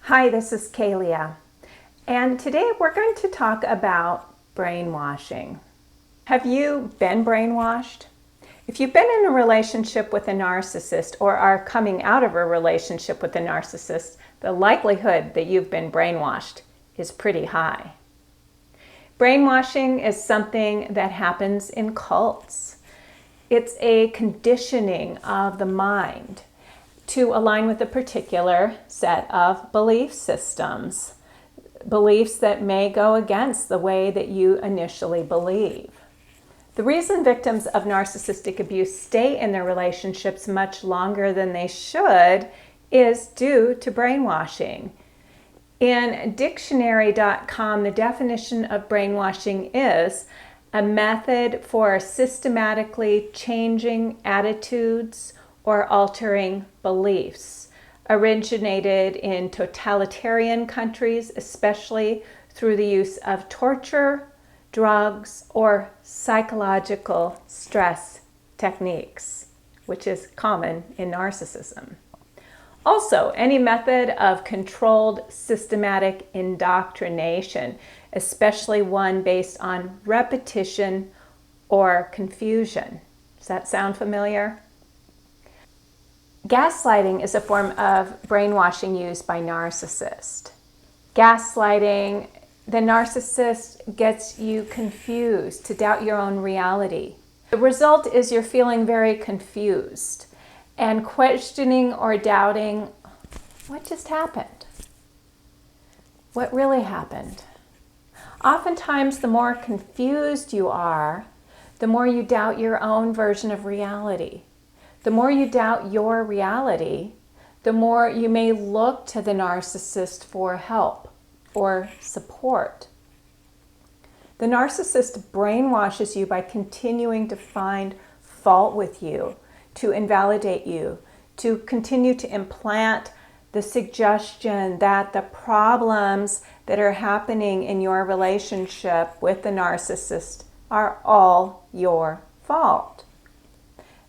Hi, this is Kaleah, and today we're going to talk about brainwashing. Have you been brainwashed? If you've been in a relationship with a narcissist or are coming out of a relationship with a narcissist, the likelihood that you've been brainwashed is pretty high. Brainwashing is something that happens in cults. It's a conditioning of the mind to align with a particular set of belief systems, beliefs that may go against the way that you initially believe. The reason victims of narcissistic abuse stay in their relationships much longer than they should is due to brainwashing. In dictionary.com, the definition of brainwashing is a method for systematically changing attitudes or altering beliefs, originated in totalitarian countries, especially through the use of torture, drugs, or psychological stress techniques, which is common in narcissism. Also, any method of controlled systematic indoctrination, especially one based on repetition or confusion. Does that sound familiar? Gaslighting is a form of brainwashing used by narcissists. Gaslighting, the narcissist gets you confused, to doubt your own reality. The result is you're feeling very confused and questioning or doubting, what just happened? What really happened? Oftentimes, the more confused you are, the more you doubt your own version of reality. The more you doubt your reality, the more you may look to the narcissist for help or support. The narcissist brainwashes you by continuing to find fault with you, to invalidate you, to continue to implant the suggestion that the problems that are happening in your relationship with the narcissist are all your fault.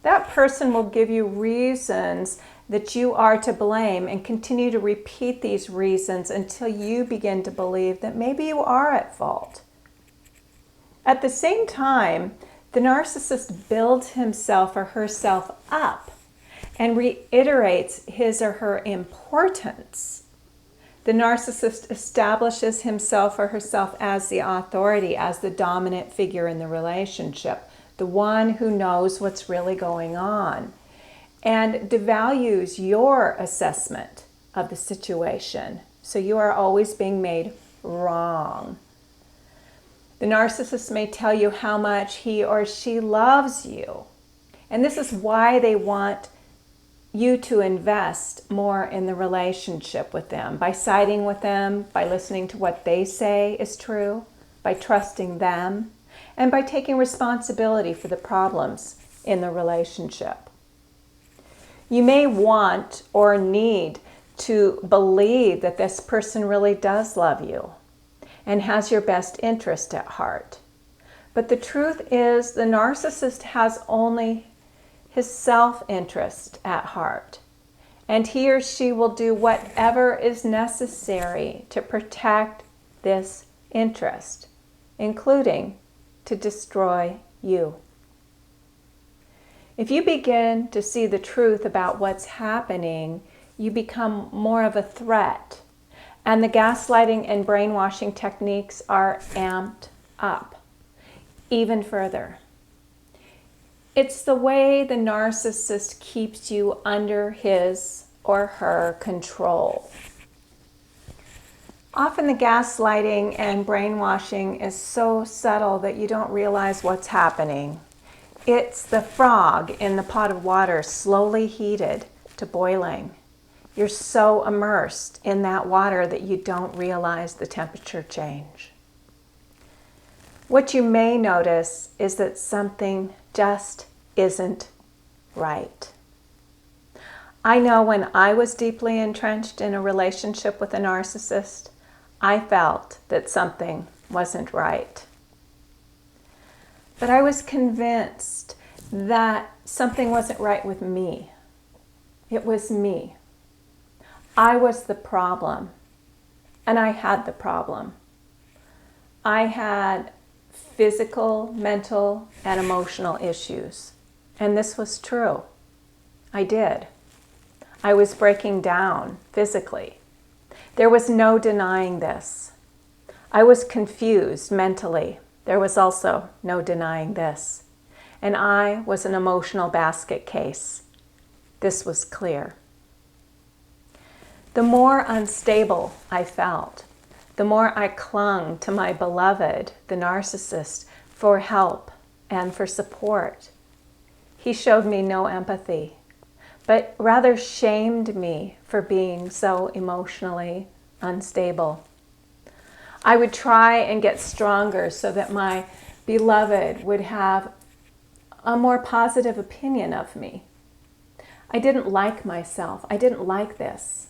That person will give you reasons that you are to blame and continue to repeat these reasons until you begin to believe that maybe you are at fault. At the same time, the narcissist builds himself or herself up and reiterates his or her importance. The narcissist establishes himself or herself as the authority, as the dominant figure in the relationship, the one who knows what's really going on, and devalues your assessment of the situation. So you are always being made wrong. The narcissist may tell you how much he or she loves you. And this is why they want you to invest more in the relationship with them, by siding with them, by listening to what they say is true, by trusting them, and by taking responsibility for the problems in the relationship. You may want or need to believe that this person really does love you and has your best interest at heart. But the truth is, the narcissist has only his self-interest at heart, and he or she will do whatever is necessary to protect this interest, including to destroy you. If you begin to see the truth about what's happening, you become more of a threat, and the gaslighting and brainwashing techniques are amped up even further. It's the way the narcissist keeps you under his or her control. Often the gaslighting and brainwashing is so subtle that you don't realize what's happening. It's the frog in the pot of water slowly heated to boiling. You're so immersed in that water that you don't realize the temperature change. What you may notice is that something just isn't right. I know when I was deeply entrenched in a relationship with a narcissist, I felt that something wasn't right. But I was convinced that something wasn't right with me. It was me. I was the problem. And I had the problem. I had physical, mental, and emotional issues. And this was true. I did. I was breaking down physically. There was no denying this. I was confused mentally. There was also no denying this. And I was an emotional basket case. This was clear. The more unstable I felt, the more I clung to my beloved, the narcissist, for help and for support. He showed me no empathy, but rather shamed me for being so emotionally unstable. I would try and get stronger so that my beloved would have a more positive opinion of me. I didn't like myself. I didn't like this.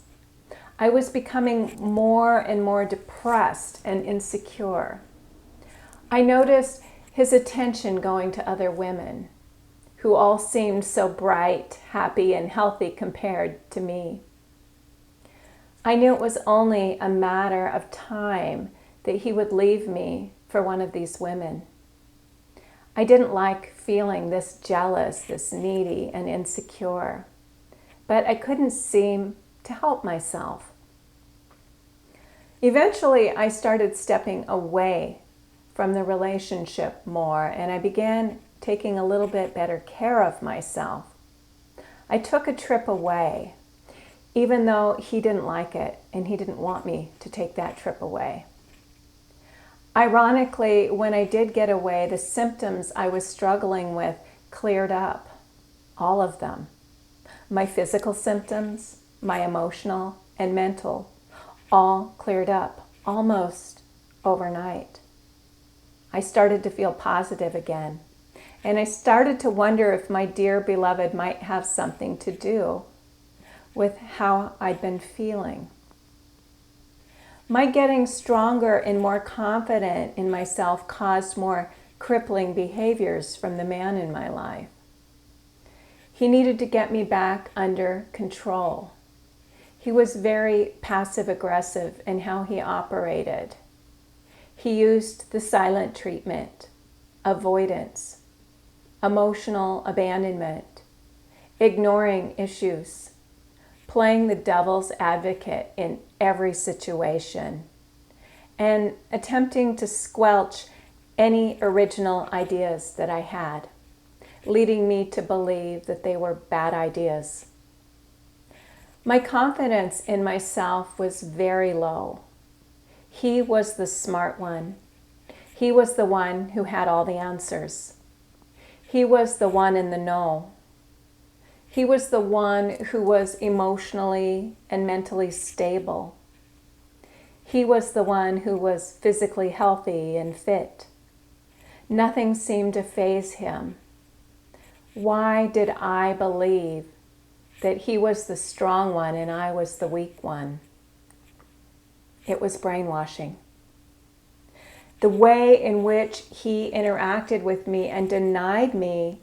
I was becoming more and more depressed and insecure. I noticed his attention going to other women who all seemed so bright, happy, and healthy compared to me. I knew it was only a matter of time that he would leave me for one of these women. I didn't like feeling this jealous, this needy, and insecure, but I couldn't seem to help myself. Eventually, I started stepping away from the relationship more, and I began taking a little bit better care of myself. I took a trip away, even though he didn't like it, and he didn't want me to take that trip away. Ironically, when I did get away, the symptoms I was struggling with cleared up, all of them. My physical symptoms, my emotional and mental, all cleared up almost overnight. I started to feel positive again, and I started to wonder if my dear beloved might have something to do with how I'd been feeling. My getting stronger and more confident in myself caused more crippling behaviors from the man in my life. He needed to get me back under control. He was very passive-aggressive in how he operated. He used the silent treatment, avoidance, emotional abandonment, ignoring issues, playing the devil's advocate in every situation, and attempting to squelch any original ideas that I had, leading me to believe that they were bad ideas. My confidence in myself was very low. He was the smart one. He was the one who had all the answers. He was the one in the know. He was the one who was emotionally and mentally stable. He was the one who was physically healthy and fit. Nothing seemed to faze him. Why did I believe that he was the strong one and I was the weak one? It was brainwashing. The way in which he interacted with me and denied me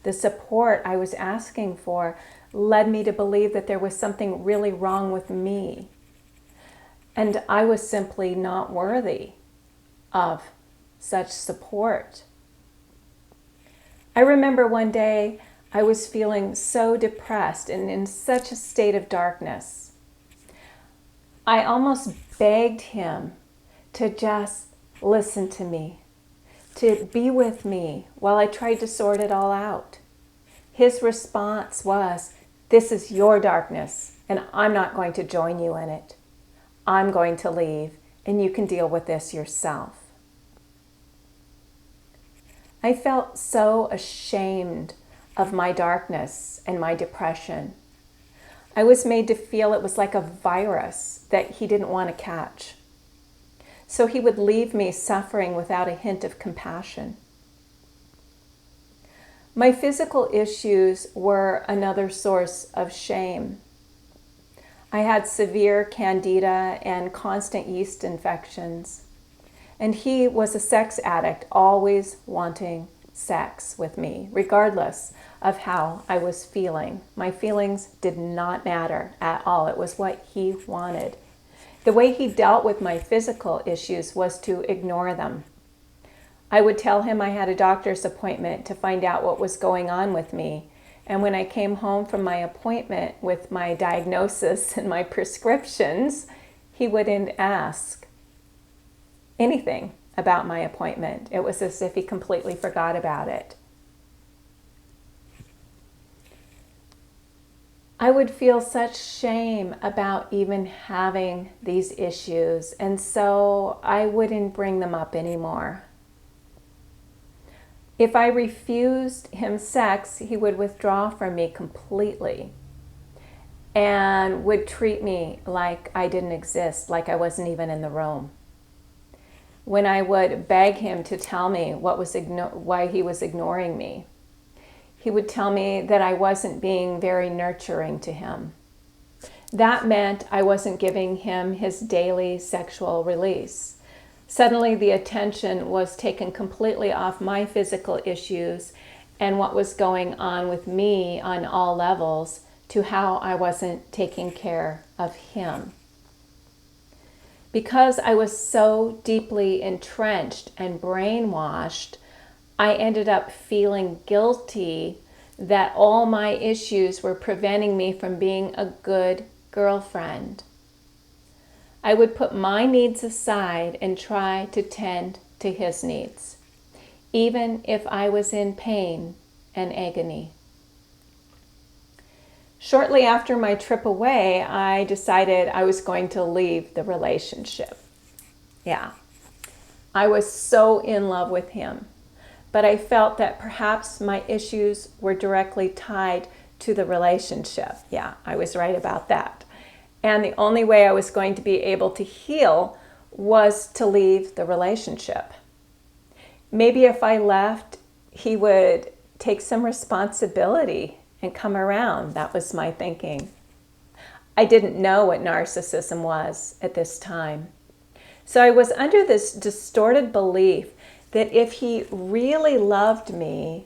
the support I was asking for led me to believe that there was something really wrong with me. And I was simply not worthy of such support. I remember one day I was feeling so depressed and in such a state of darkness. I almost begged him to just listen to me, to be with me while I tried to sort it all out. His response was, "This is your darkness, and I'm not going to join you in it. I'm going to leave, and you can deal with this yourself." I felt so ashamed of my darkness and my depression. I was made to feel it was like a virus that he didn't want to catch. So he would leave me suffering without a hint of compassion. My physical issues were another source of shame. I had severe candida and constant yeast infections. And he was a sex addict, always wanting sex with me, regardless of how I was feeling. My feelings did not matter at all. It was what he wanted. The way he dealt with my physical issues was to ignore them. I would tell him I had a doctor's appointment to find out what was going on with me. And when I came home from my appointment with my diagnosis and my prescriptions, he wouldn't ask anything about my appointment. It was as if he completely forgot about it. I would feel such shame about even having these issues, and so I wouldn't bring them up anymore. If I refused him sex, he would withdraw from me completely and would treat me like I didn't exist, like I wasn't even in the room. When I would beg him to tell me why he was ignoring me, he would tell me that I wasn't being very nurturing to him. That meant I wasn't giving him his daily sexual release. Suddenly the attention was taken completely off my physical issues and what was going on with me on all levels to how I wasn't taking care of him. Because I was so deeply entrenched and brainwashed, I ended up feeling guilty that all my issues were preventing me from being a good girlfriend. I would put my needs aside and try to tend to his needs, even if I was in pain and agony. Shortly after my trip away, I decided I was going to leave the relationship. Yeah, I was so in love with him, but I felt that perhaps my issues were directly tied to the relationship. Yeah, I was right about that. And the only way I was going to be able to heal was to leave the relationship. Maybe if I left, he would take some responsibility and come around. That was my thinking. I didn't know what narcissism was at this time. So I was under this distorted belief that if he really loved me,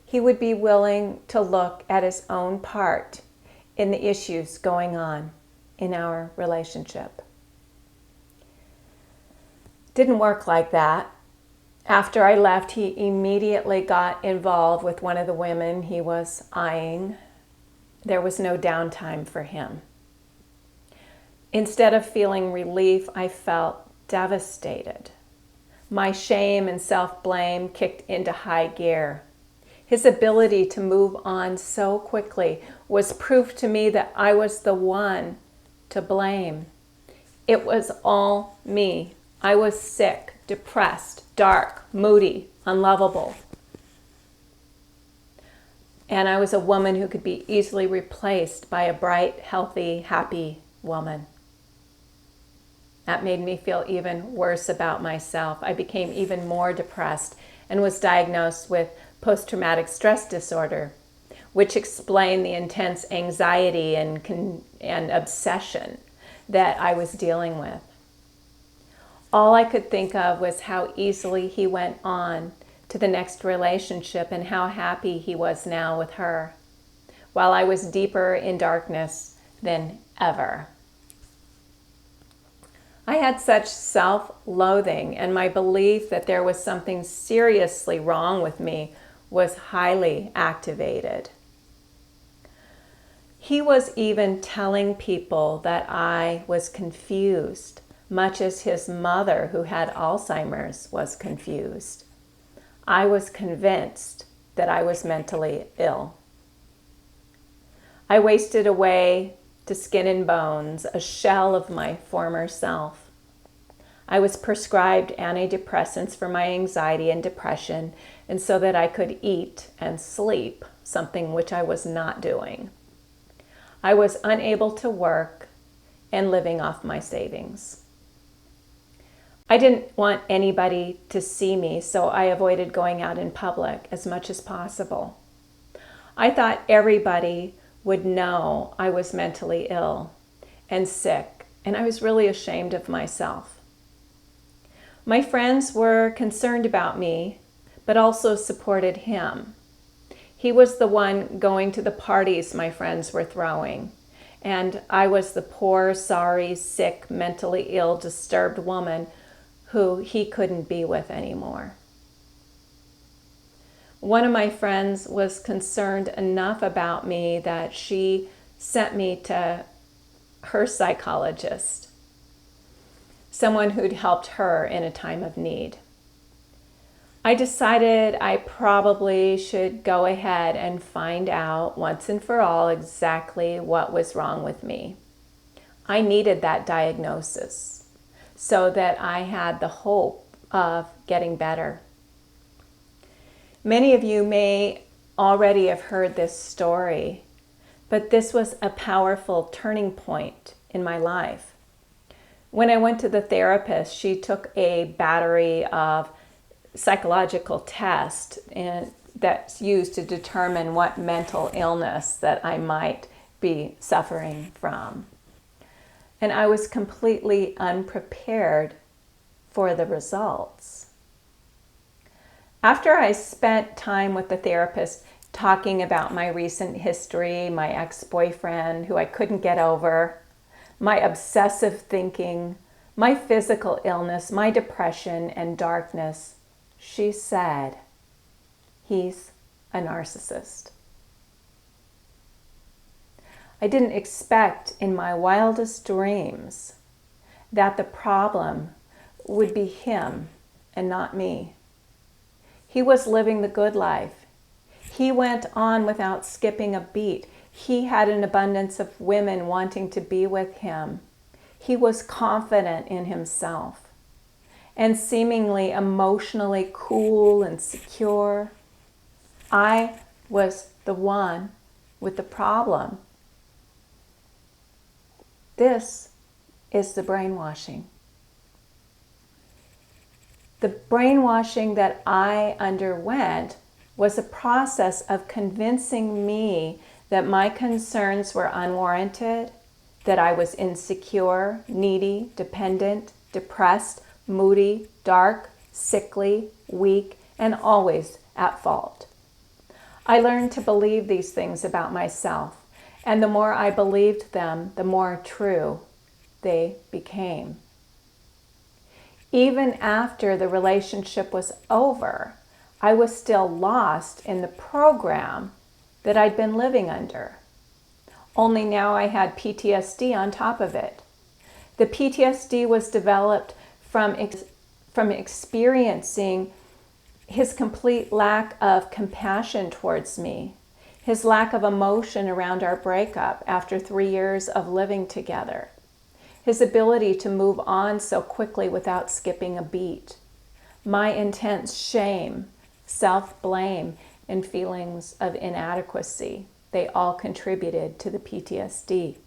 he would be willing to look at his own part in the issues going on in our relationship. Didn't work like that. After I left, he immediately got involved with one of the women he was eyeing. There was no downtime for him. Instead of feeling relief, I felt devastated. My shame and self-blame kicked into high gear. His ability to move on so quickly was proof to me that I was the one to blame. It was all me. I was sick, depressed, dark, moody, unlovable. And I was a woman who could be easily replaced by a bright, healthy, happy woman. That made me feel even worse about myself. I became even more depressed and was diagnosed with post-traumatic stress disorder, which explained the intense anxiety and obsession that I was dealing with. All I could think of was how easily he went on to the next relationship and how happy he was now with her, while I was deeper in darkness than ever. I had such self-loathing, and my belief that there was something seriously wrong with me was highly activated. He was even telling people that I was confused, much as his mother, who had Alzheimer's, was confused. I was convinced that I was mentally ill. I wasted away to skin and bones, a shell of my former self. I was prescribed antidepressants for my anxiety and depression, and so that I could eat and sleep, something which I was not doing. I was unable to work and living off my savings. I didn't want anybody to see me, so I avoided going out in public as much as possible. I thought everybody would know I was mentally ill and sick, and I was really ashamed of myself. My friends were concerned about me, but also supported him. He was the one going to the parties my friends were throwing, And I was the poor, sorry, sick, mentally ill, disturbed woman who he couldn't be with anymore. One of my friends was concerned enough about me that she sent me to her psychologist, someone who'd helped her in a time of need. I decided I probably should go ahead and find out once and for all exactly what was wrong with me. I needed that diagnosis so that I had the hope of getting better. Many of you may already have heard this story, but this was a powerful turning point in my life. When I went to the therapist, she took a battery of psychological tests that's used to determine what mental illness that I might be suffering from. And I was completely unprepared for the results. After I spent time with the therapist talking about my recent history, my ex-boyfriend who I couldn't get over, my obsessive thinking, my physical illness, my depression and darkness, she said, "He's a narcissist." I didn't expect in my wildest dreams that the problem would be him and not me. He was living the good life. He went on without skipping a beat. He had an abundance of women wanting to be with him. He was confident in himself and seemingly emotionally cool and secure. I was the one with the problem. This is the brainwashing. The brainwashing that I underwent was a process of convincing me that my concerns were unwarranted, that I was insecure, needy, dependent, depressed, moody, dark, sickly, weak, and always at fault. I learned to believe these things about myself, and the more I believed them, the more true they became. Even after the relationship was over, I was still lost in the program that I'd been living under. Only now I had PTSD on top of it. The PTSD was developed from experiencing his complete lack of compassion towards me, his lack of emotion around our breakup after 3 years of living together, his ability to move on so quickly without skipping a beat, my intense shame, self-blame, and feelings of inadequacy. They all contributed to the PTSD.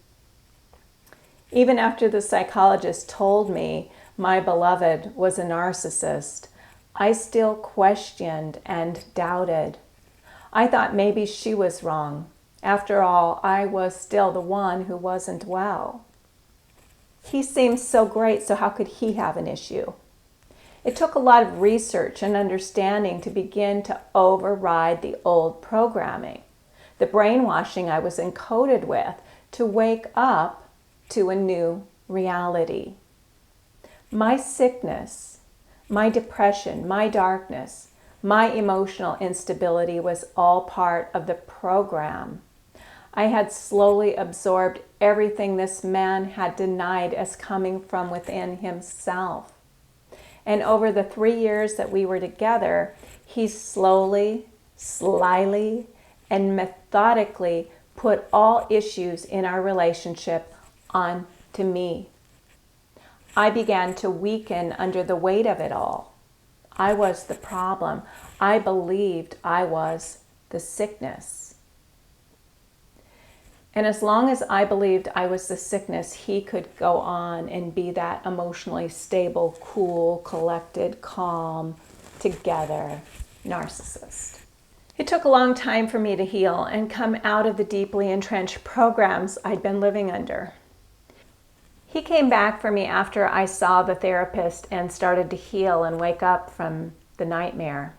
Even after the psychologist told me my beloved was a narcissist, I still questioned and doubted. I thought maybe she was wrong. After all, I was still the one who wasn't well. He seems so great, so how could he have an issue? It took a lot of research and understanding to begin to override the old programming, the brainwashing I was encoded with, to wake up to a new reality. My sickness, my depression, my darkness, my emotional instability was all part of the program. I had slowly absorbed everything this man had denied as coming from within himself. And over the 3 years that we were together, he slowly, slyly, and methodically put all issues in our relationship onto me. I began to weaken under the weight of it all. I was the problem. I believed I was the sickness. And as long as I believed I was the sickness, he could go on and be that emotionally stable, cool, collected, calm, together narcissist. It took a long time for me to heal and come out of the deeply entrenched programs I'd been living under. He came back for me after I saw the therapist and started to heal and wake up from the nightmare.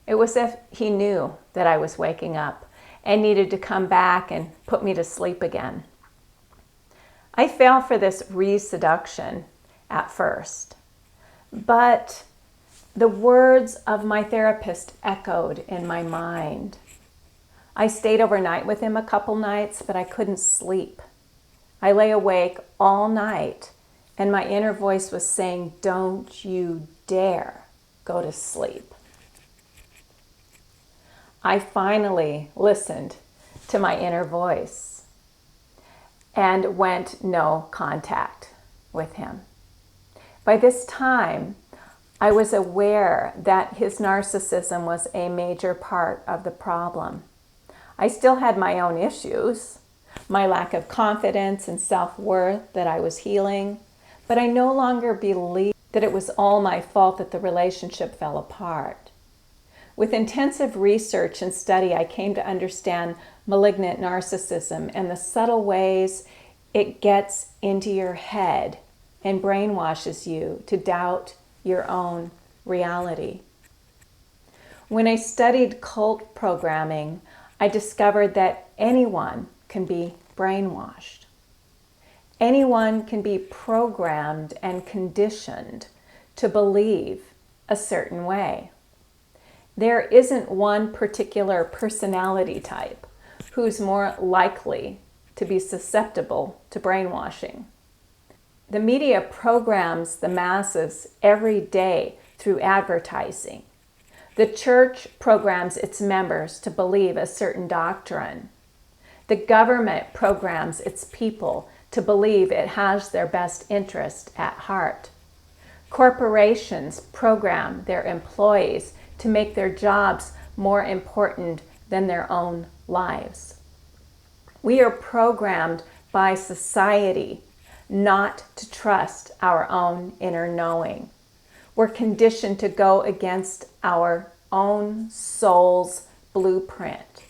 It was as if he knew that I was waking up and needed to come back and put me to sleep again. I fell for this re-seduction at first, but the words of my therapist echoed in my mind. I stayed overnight with him a couple nights, but I couldn't sleep. I lay awake all night, and my inner voice was saying, "Don't you dare go to sleep." I finally listened to my inner voice and went no contact with him. By this time, I was aware that his narcissism was a major part of the problem. I still had my own issues, my lack of confidence and self-worth that I was healing, but I no longer believed that it was all my fault that the relationship fell apart. With intensive research and study, I came to understand malignant narcissism and the subtle ways it gets into your head and brainwashes you to doubt your own reality. When I studied cult programming, I discovered that anyone can be brainwashed. Anyone can be programmed and conditioned to believe a certain way. There isn't one particular personality type who's more likely to be susceptible to brainwashing. The media programs the masses every day through advertising. The church programs its members to believe a certain doctrine. The government programs its people to believe it has their best interest at heart. Corporations program their employees to make their jobs more important than their own lives. We are programmed by society not to trust our own inner knowing. We're conditioned to go against our own soul's blueprint.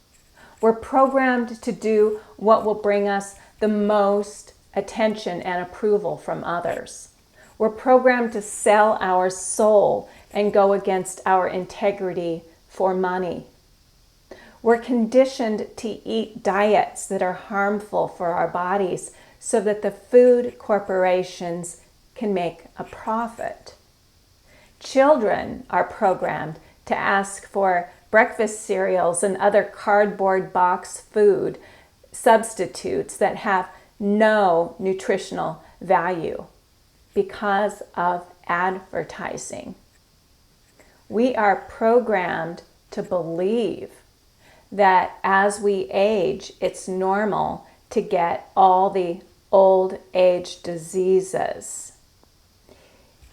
We're programmed to do what will bring us the most attention and approval from others. We're programmed to sell our soul and go against our integrity for money. We're conditioned to eat diets that are harmful for our bodies so that the food corporations can make a profit. Children are programmed to ask for breakfast cereals and other cardboard box food substitutes that have no nutritional value because of advertising. We are programmed to believe that as we age, it's normal to get all the old age diseases.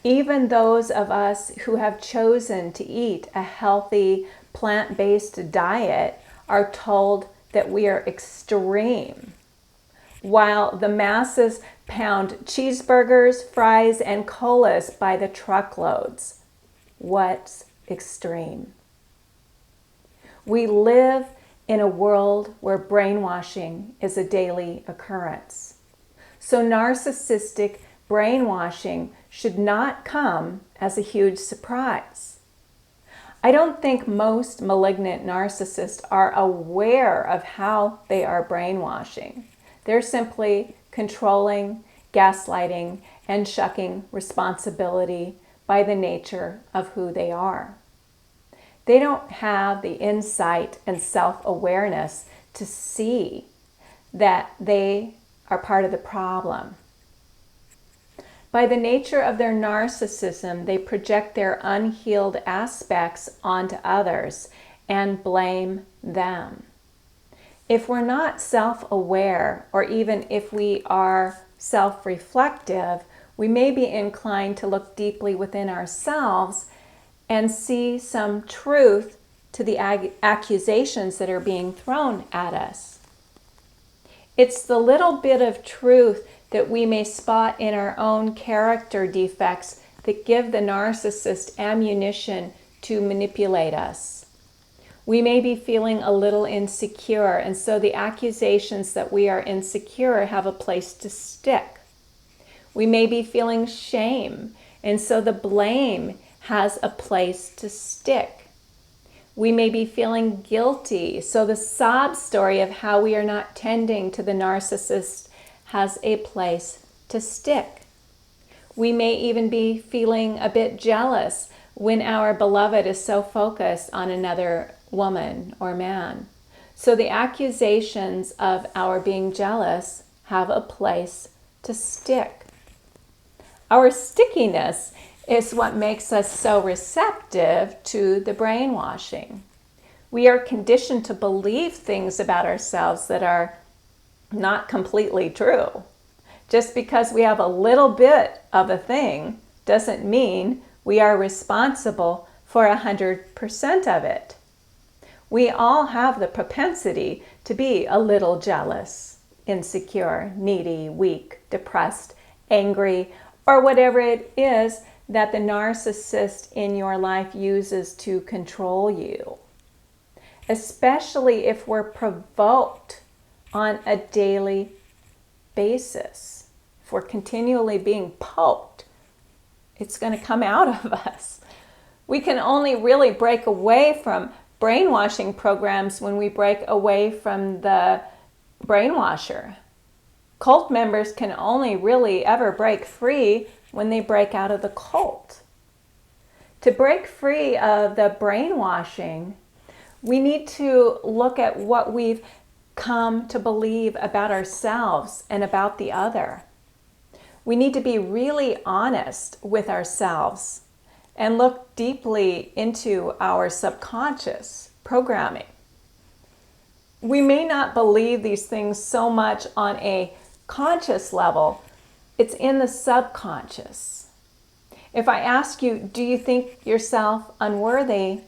Even those of us who have chosen to eat a healthy plant-based diet are told that we are extreme, while the masses pound cheeseburgers, fries, and colas by the truckloads. What's extreme? We live in a world where brainwashing is a daily occurrence. So narcissistic brainwashing should not come as a huge surprise. I don't think most malignant narcissists are aware of how they are brainwashing. They're simply controlling, gaslighting, and shucking responsibility by the nature of who they are. They don't have the insight and self-awareness to see that they are part of the problem. By the nature of their narcissism, they project their unhealed aspects onto others and blame them. If we're not self-aware, or even if we are self-reflective, we may be inclined to look deeply within ourselves and see some truth to the accusations that are being thrown at us. It's the little bit of truth that we may spot in our own character defects that give the narcissist ammunition to manipulate us. We may be feeling a little insecure, and so the accusations that we are insecure have a place to stick. We may be feeling shame, and so the blame has a place to stick. We may be feeling guilty, so the sob story of how we are not tending to the narcissist has a place to stick. We may even be feeling a bit jealous when our beloved is so focused on another woman or man. So the accusations of our being jealous have a place to stick. Our stickiness is what makes us so receptive to the brainwashing. We are conditioned to believe things about ourselves that are not completely true. Just because we have a little bit of a thing doesn't mean we are responsible for 100% of it. We all have the propensity to be a little jealous, insecure, needy, weak, depressed, angry, or whatever it is that the narcissist in your life uses to control you. Especially if we're provoked on a daily basis. If we're continually being poked, it's going to come out of us. We can only really break away from brainwashing programs when we break away from the brainwasher. Cult members can only really ever break free when they break out of the cult. To break free of the brainwashing, we need to look at what we've come to believe about ourselves and about the other. We need to be really honest with ourselves and look deeply into our subconscious programming. We may not believe these things so much on a conscious level, it's in the subconscious. If I ask you, do you think yourself unworthy?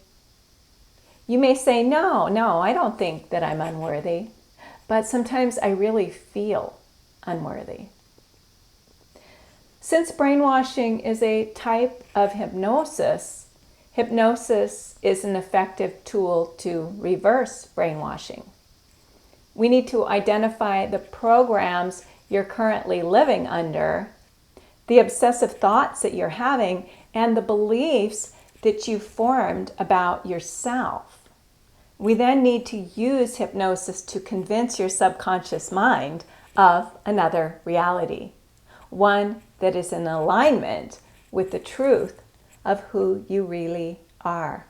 You may say, no, I don't think that I'm unworthy, but sometimes I really feel unworthy. Since brainwashing is a type of hypnosis, hypnosis is an effective tool to reverse brainwashing. We need to identify the programs you're currently living under, the obsessive thoughts that you're having, and the beliefs that you formed about yourself. We then need to use hypnosis to convince your subconscious mind of another reality, one that is in alignment with the truth of who you really are.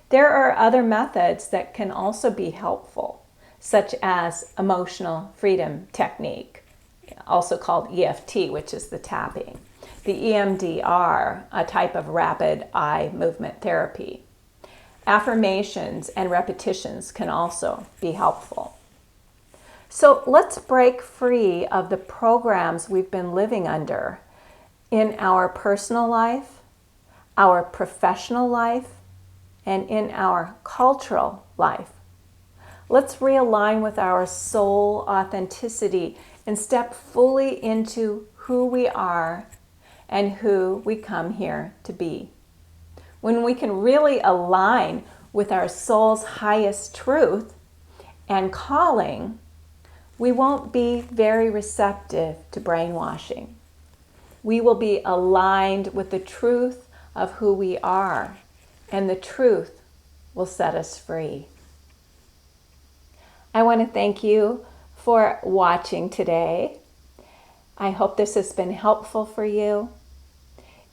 There are other methods that can also be helpful, such as emotional freedom technique, also called EFT, which is the tapping, the EMDR, a type of rapid eye movement therapy. Affirmations and repetitions can also be helpful. So let's break free of the programs we've been living under in our personal life, our professional life, and in our cultural life. Let's realign with our soul authenticity and step fully into who we are and who we come here to be. When we can really align with our soul's highest truth and calling, we won't be very receptive to brainwashing. We will be aligned with the truth of who we are, and the truth will set us free. I want to thank you for watching today. I hope this has been helpful for you.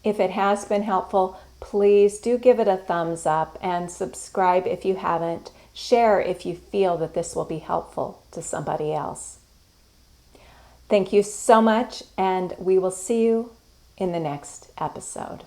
If it has been helpful, please do give it a thumbs up and subscribe if you haven't. Share if you feel that this will be helpful to somebody else. Thank you so much, and we will see you in the next episode.